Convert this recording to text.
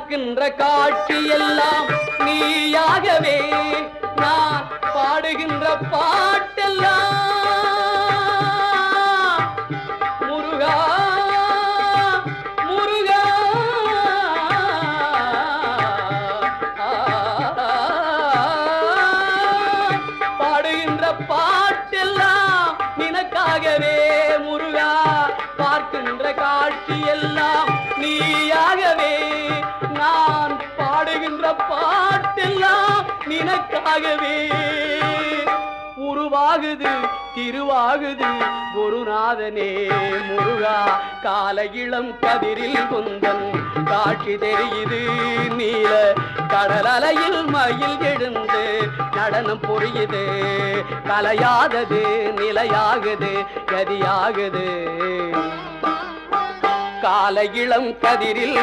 பார்க்கின்ற காட்சி எல்லாம் நீயாகவே நான் பாடுகின்ற பாட்டெல்லாம் முருகா முருகா பாடுகின்ற பாட்டெல்லாம் நினக்காகவே முருகா பார்க்கின்ற காட்சி எல்லாம் நீயாகவே நான் பாடுகின்ற பாட்டெல்லாம் நினக்காகவே உருவாகுது திருவாகுது குருநாதனே முருகா கால இளம் கதிரில் குந்தன் காட்சி தெரியுது நீல கடல் அலையில் மயில் எழுந்து நடனம் புரியுது கலையாதது நிலையாகுது கதியாகுது கால இளம் கதிரில்